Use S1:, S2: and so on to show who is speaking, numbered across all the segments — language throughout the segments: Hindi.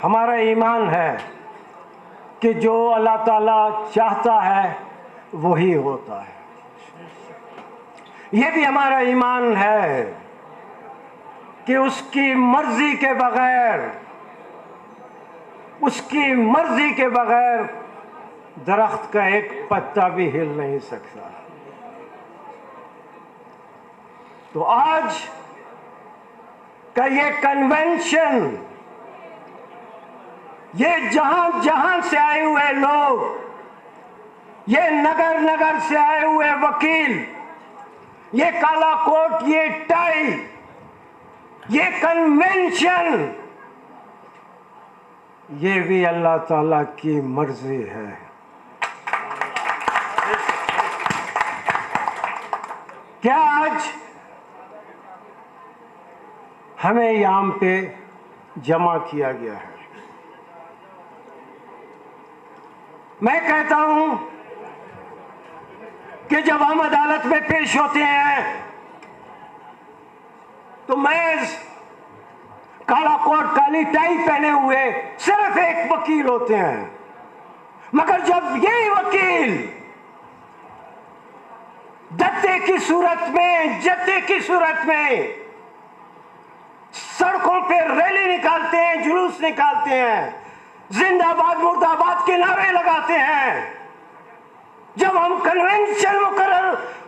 S1: हमारा ईमान है कि जो अल्लाह ताला चाहता है वही होता है। ये भी हमारा ईमान है कि उसकी मर्जी के बगैर दरख्त का एक पत्ता भी हिल नहीं सकता। तो आज का ये कन्वेंशन, ये जहां जहां से आए हुए लोग, ये नगर नगर से आए हुए वकील, ये काला कोट, ये टाई, ये कन्वेंशन, ये भी अल्लाह ताला की मर्जी है। क्या आज हमें यहाँ पे जमा किया गया है? मैं कहता हूं कि जब हम अदालत में पेश होते हैं तो महज काला कोट काली टाई पहने हुए सिर्फ एक वकील होते हैं, मगर जब यही वकील जत्थे की सूरत में सड़कों पे रैली निकालते हैं, जुलूस निकालते हैं, जिंदाबाद मुर्दाबाद के नारे लगाते हैं, जब हम कन्वेंशन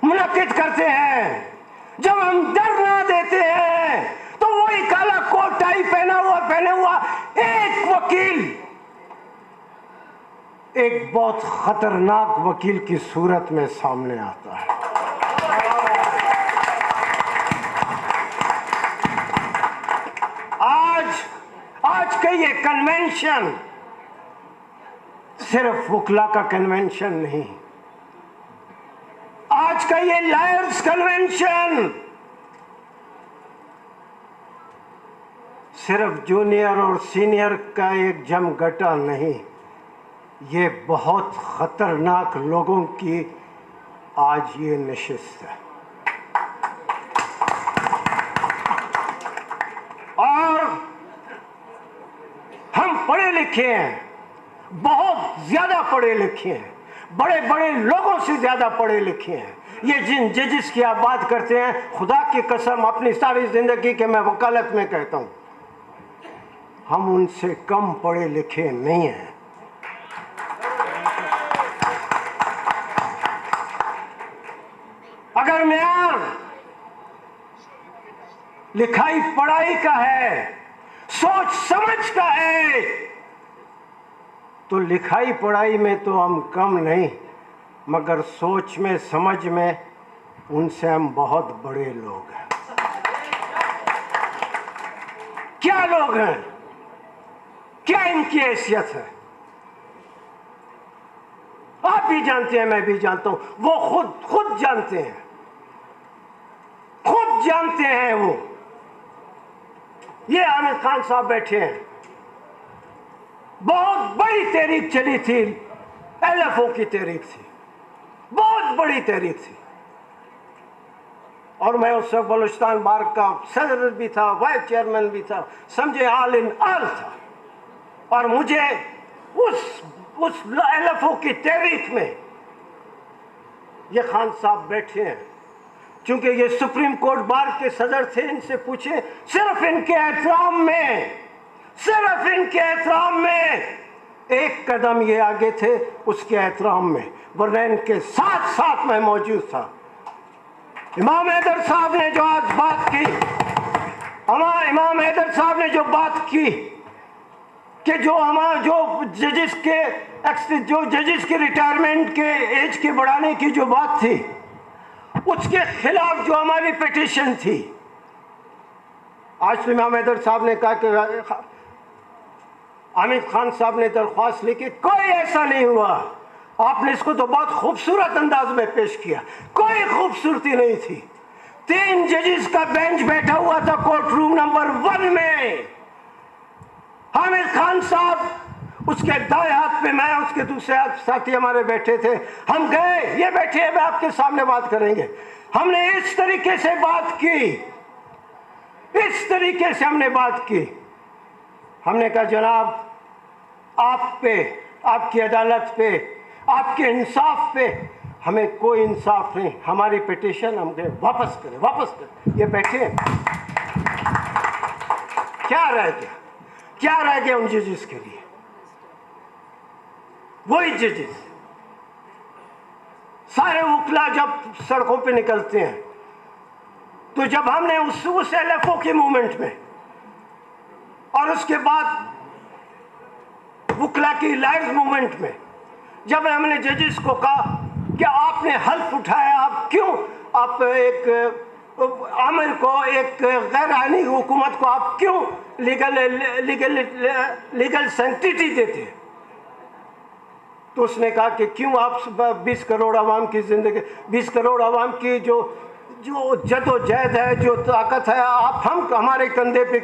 S1: मुनक्किद करते हैं, जब हम धरना देते हैं, तो वही काला कोट टाई पहने हुआ एक वकील, एक बहुत खतरनाक वकील की सूरत में सामने आता है। आज का ये कन्वेंशन सिर्फ वकला का कन्वेंशन नहीं, आज का ये लायर्स कन्वेंशन सिर्फ जूनियर और सीनियर का एक जमघटा नहीं, ये बहुत खतरनाक लोगों की आज ये नशिस्त है। और हम पढ़े लिखे हैं, बहुत ज्यादा पढ़े लिखे हैं, बड़े बड़े लोगों से ज्यादा पढ़े लिखे हैं। ये जिन जजेस की आप बात करते हैं, खुदा की कसम अपनी सारी जिंदगी के मैं वकालत में कहता हूं, हम उनसे कम पढ़े लिखे नहीं हैं। अगर म्यार लिखाई पढ़ाई का है, सोच समझ का है, तो लिखाई पढ़ाई में तो हम कम नहीं, मगर सोच में समझ में उनसे हम बहुत बड़े लोग हैं। क्या लोग हैं, क्या इनकी हैसियत है, आप भी जानते हैं, मैं भी जानता हूं, वो खुद जानते हैं, वो। ये आमिर खान साहब बैठे हैं, बहुत बड़ी तहरीक चली थी, LFO की तहरीक थी, बहुत बड़ी तहरीक थी, और मैं उस वक्त बलूचिस्तान बार का सदर भी था, वाइस चेयरमैन भी था, समझे ऑल इन ऑल था। और मुझे उस LFO की तहरीक में ये खान साहब बैठे हैं, क्योंकि ये सुप्रीम कोर्ट बार के सदर थे, इनसे पूछे, सिर्फ इनके एहतराम में एक कदम ये आगे थे, उसके एहतराम में, वरना इनके साथ मैं मौजूद था। इमाम हैदर साहब ने जो आज बात की, इमाम हैदर साहब ने जो बात की कि जो जजेस के रिटायरमेंट के एज के बढ़ाने की जो बात थी, उसके खिलाफ जो हमारी पिटीशन थी, आज इमाम हैदर साहब ने कहा कि आमिर खान साहब ने दरख्वास्त लिखी, कोई ऐसा नहीं हुआ, आपने इसको तो बहुत खूबसूरत अंदाज में पेश किया, कोई खूबसूरती नहीं थी। 3 जजेस का बेंच बैठा हुआ था कोर्ट रूम नंबर 1 में, आमिर खान साहब उसके दाएं हाथ में, मैं उसके दूसरे हाथ साथी हमारे बैठे थे। हम गए, ये बैठे हैं, मैं आपके सामने बात करेंगे। हमने इस तरीके से बात की, हमने कहा जनाब, आप पे, आपकी अदालत पे, आपके इंसाफ पे हमें कोई इंसाफ नहीं, हमारी पिटीशन हम कहें वापस करें, वापस करें। ये बैठे हैं, क्या रह गया, क्या रह गया उन जजेस के लिए? वही जजेस, सारे वकला जब सड़कों पे निकलते हैं, तो जब हमने उस LFO के मूवमेंट में और उसके बाद वकला की लाइव मूवमेंट में जब हमने जजेस को कहा कि आपने हल्फ उठाया, आप क्यों, आप एक आमिर को, एक गैर आईनी हुकूमत को आप क्यों लीगल सेंटिटी देते? तो उसने कहा कि क्यों आप 20 करोड़ आवाम की जिंदगी, 20 करोड़ आवाम की जो जदोजहद है, जो ताकत है, आप हमारे कंधे पे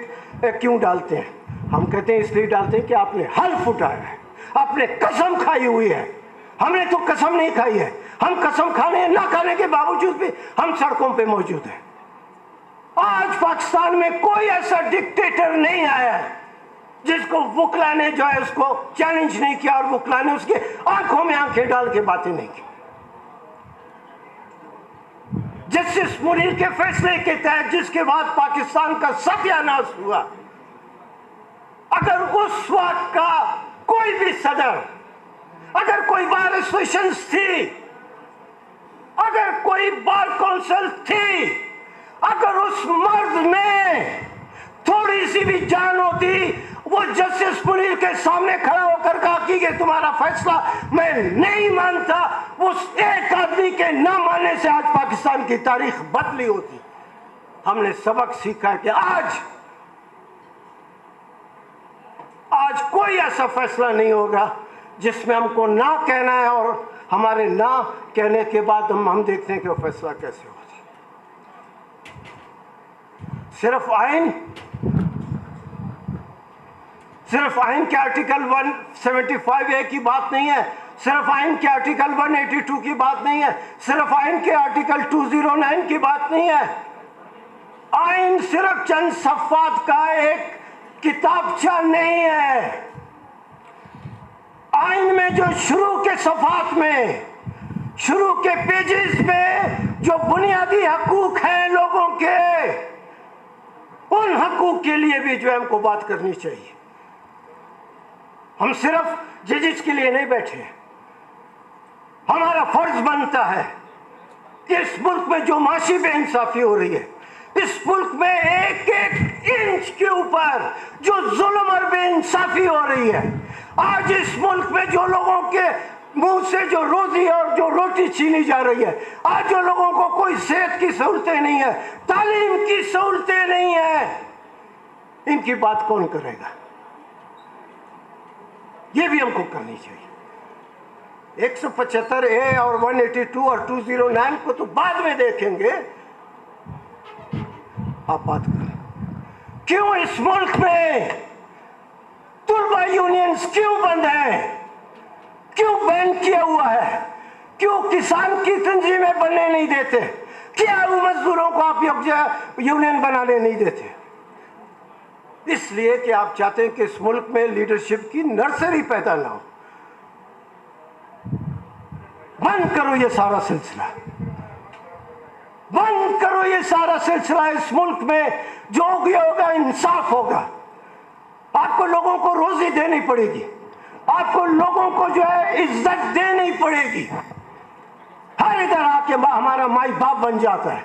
S1: क्यों डालते हैं? हम कहते हैं इसलिए डालते हैं कि आपने हल्फ उठाया है, आपने कसम खाई हुई है। हमने तो कसम नहीं खाई है, हम कसम खाने ना खाने के बावजूद भी हम सड़कों पे मौजूद हैं। आज पाकिस्तान में कोई ऐसा डिक्टेटर नहीं आया है जिसको वकला ने जो है उसको चैलेंज नहीं किया और वकला ने उसके आंखों में आंखें डाल के बातें नहीं की। जस्टिस मुनीर के फैसले के तहत, जिसके बाद पाकिस्तान का सत्यानाश हुआ, अगर उस वक्त का कोई भी सदर, अगर कोई बार एसोसिएशन थी, अगर कोई बार काउंसिल थी, अगर उस मर्द में थोड़ी सी भी जान होती, वो जस्टिस मुनीर के सामने खड़ा होकर कहा कि ये तुम्हारा फैसला मैं नहीं मानता, उस एक आदमी के न मानने से आज पाकिस्तान की तारीख बदली होती। हमने सबक सीखा कि आज कोई ऐसा फैसला नहीं होगा जिसमें हमको ना कहना है और हमारे ना कहने के बाद हम देखते हैं कि वो फैसला कैसे होता है। सिर्फ आइन के आर्टिकल 175A की बात नहीं है, सिर्फ आइन के आर्टिकल 182 की बात नहीं है, सिर्फ आइन के आर्टिकल 209 की बात नहीं है। आइन सिर्फ चंद सफ़ात का एक किताबचा नहीं है। आइन में जो शुरू के सफ़ात में, शुरू के पेजेस में जो बुनियादी हकूक हैं लोगों के, उन हकूक के लिए भी जो है हमको बात करनी चाहिए। हम सिर्फ जजेस के लिए नहीं बैठे, हमारा फर्ज बनता है कि इस मुल्क में जो माशी बेइंसाफी हो रही है, इस मुल्क में एक एक इंच के ऊपर जो जुल्म और बेइंसाफी हो रही है, आज इस मुल्क में जो लोगों के मुंह से जो रोजी और जो रोटी छीनी जा रही है, आज जो लोगों को कोई सेहत की सहूलतें नहीं है, तालीम की सहूलतें नहीं है, इनकी बात कौन करेगा? ये भी हमको करनी चाहिए। 175A और 182 और 209 को तो बाद में देखेंगे। आप बात करें, क्यों इस मुल्क में तुलबा यूनियंस क्यों बंद है, क्यों बैन किया हुआ है, क्यों किसान की तंजीमें बनने नहीं देते, क्या मजदूरों को आप यूनियन बनाने नहीं देते? इसलिए कि आप चाहते हैं कि इस मुल्क में लीडरशिप की नर्सरी पैदा ना हो। बंद करो ये सारा सिलसिला, बंद करो ये सारा सिलसिला। इस मुल्क में जो होगा इंसाफ होगा। आपको लोगों को रोजी देनी पड़ेगी, आपको लोगों को जो है इज्जत देनी पड़ेगी। हर इधर आके हमारा माई बाप बन जाता है,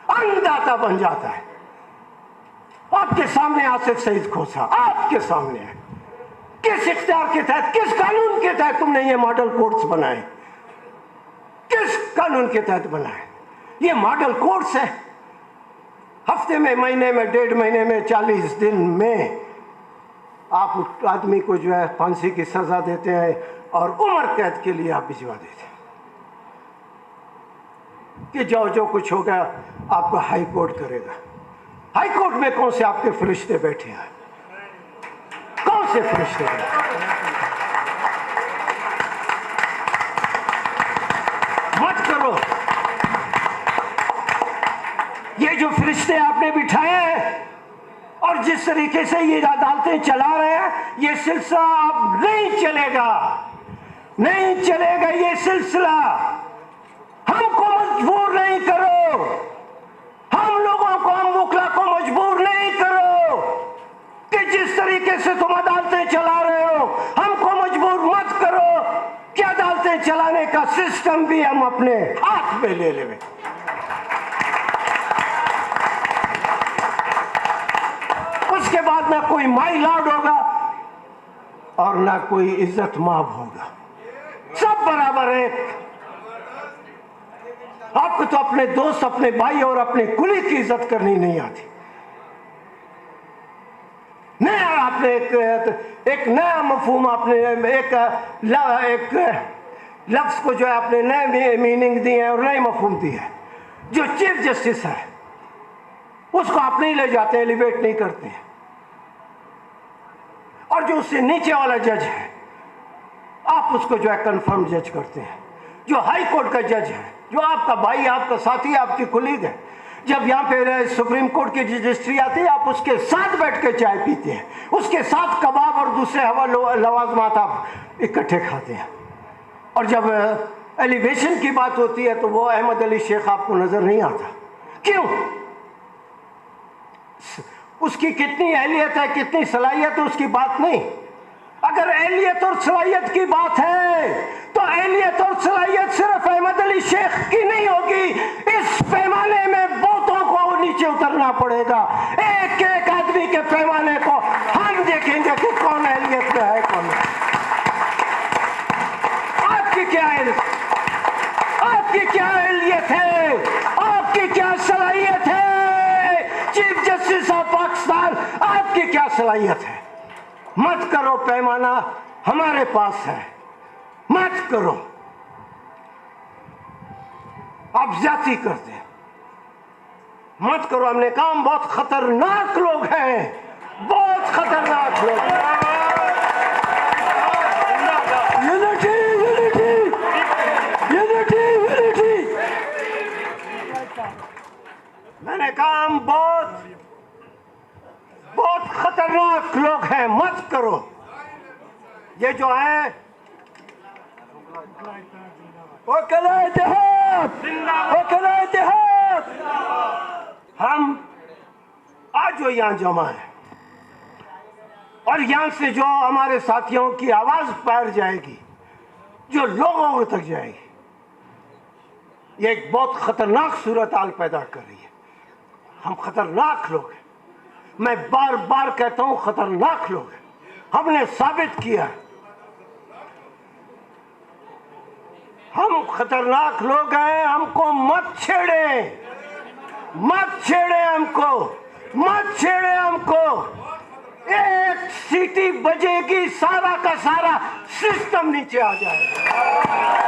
S1: अन्नदाता बन जाता है। आपके सामने आसिफ सईद खोसा आपके सामने है। किस इख्तियार के तहत, किस कानून के तहत तुमने ये मॉडल कोर्ट्स बनाए? किस कानून के तहत बनाए? ये मॉडल कोर्ट्स है। हफ्ते में, महीने में, 1.5 महीने में, 40 दिन में आप आदमी को जो है फांसी की सजा देते हैं और उम्र कैद के लिए आप भिजवा देते हैं कि जो कुछ होगा आपको हाई कोर्ट करेगा। हाई कोर्ट में कौन से आपके फरिश्ते बैठे हैं? कौन से फरिश्ते बैठे? मत करो। ये जो फरिश्ते आपने बिठाए हैं और जिस तरीके से ये अदालतें चला रहे हैं, ये सिलसिला अब नहीं चलेगा, नहीं चलेगा ये सिलसिला। हमको मजबूर नहीं करो, हम लोगों को, हम वकला को मजबूर नहीं करो कि जिस तरीके से तुम अदालतें चला रहे हो हमको मजबूर मत करो कि अदालतें चलाने का सिस्टम भी हम अपने हाथ में ले लें। उसके बाद ना कोई माई लॉर्ड होगा और ना कोई इज्जत माब होगा, सब बराबर है। आपको तो अपने दोस्त, अपने भाई और अपने कुली की इज्जत करनी नहीं आती। नया आपने एक नया मफहूम, आपने एक लफ्ज को जो है आपने नए मीनिंग दी है और नए मफहूम दी है। जो चीफ जस्टिस है उसको आप नहीं ले जाते, एलिवेट नहीं करते हैं, और जो उससे नीचे वाला जज है आप उसको जो है कंफर्म जज करते हैं। जो हाई कोर्ट का जज है, जो आपका भाई, आपका साथी, आपकी कुलीग है, जब यहाँ पे सुप्रीम कोर्ट की रजिस्ट्री आती है आप उसके साथ बैठ के चाय पीते हैं, उसके साथ कबाब और दूसरे हवा लवाजमात आप इकट्ठे खाते हैं। और जब एलिवेशन की बात होती है तो वो अहमद अली शेख आपको नजर नहीं आता। क्यों? उसकी कितनी अहलियत है, कितनी सलाहियत है, उसकी बात नहीं। अगर अहलियत और सलाहियत की बात है तो अहलियत और सलाहियत सिर्फ अहमद अली शेख की नहीं होगी। इस पैमाने में बहुतों को नीचे उतरना पड़ेगा। एक एक आदमी के पैमाने को हम देखेंगे कि कौन अहलियत में है, कौन नहीं। आपकी क्या है, आपकी क्या अहलियत है, आपकी क्या सलाहियत है? चीफ जस्टिस ऑफ पाकिस्तान, आपकी क्या सलाहियत है? मत करो पैमाना हमारे पास है, मत करो। आप ज्यादती करते हैं, मत करो। हमने कहा हम बहुत खतरनाक लोग हैं, बहुत खतरनाक लोग हैं। Unity, unity, unity, unity. मैंने कहा हम बहुत खतरनाक लोग हैं, मत करो। ये जो है हम आज जो यहाँ जमा है और यहाँ से जो हमारे साथियों की आवाज फैल जाएगी, जो लोगों तक जाएगी, ये एक बहुत खतरनाक सूरत हाल पैदा कर रही है। हम खतरनाक लोग हैं, मैं बार बार कहता हूं खतरनाक लोग हैं। हमने साबित किया हम खतरनाक लोग हैं। हमको मत छेड़े, मत छेड़े हमको, मत छेड़े हमको। एक सीटी बजेगी सारा का सारा सिस्टम नीचे आ जाएगा।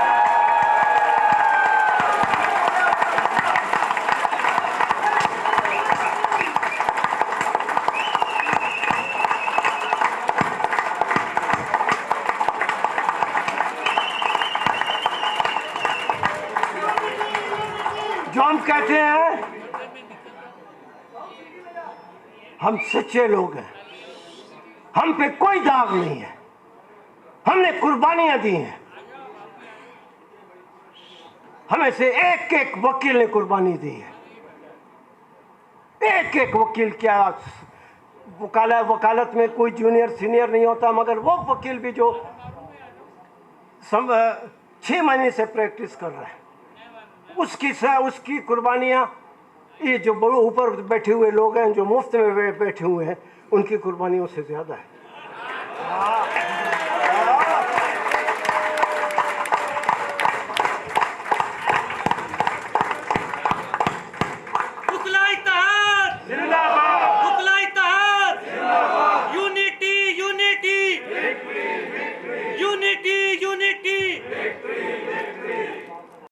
S1: जो हम कहते हैं हम सच्चे लोग हैं, हम पे कोई दाग नहीं है, हमने कुर्बानियां दी हैं। हमें से एक एक वकील ने कुर्बानी दी है। एक एक वकील, क्या वकालत में कोई जूनियर सीनियर नहीं होता, मगर वो वकील भी जो 6 महीने से प्रैक्टिस कर रहा है, उसकी कुर्बानियां, ये जो ऊपर बैठे हुए लोग हैं, जो मुफ्त में बैठे हुए हैं, उनकी कुर्बानियों से ज्यादा है।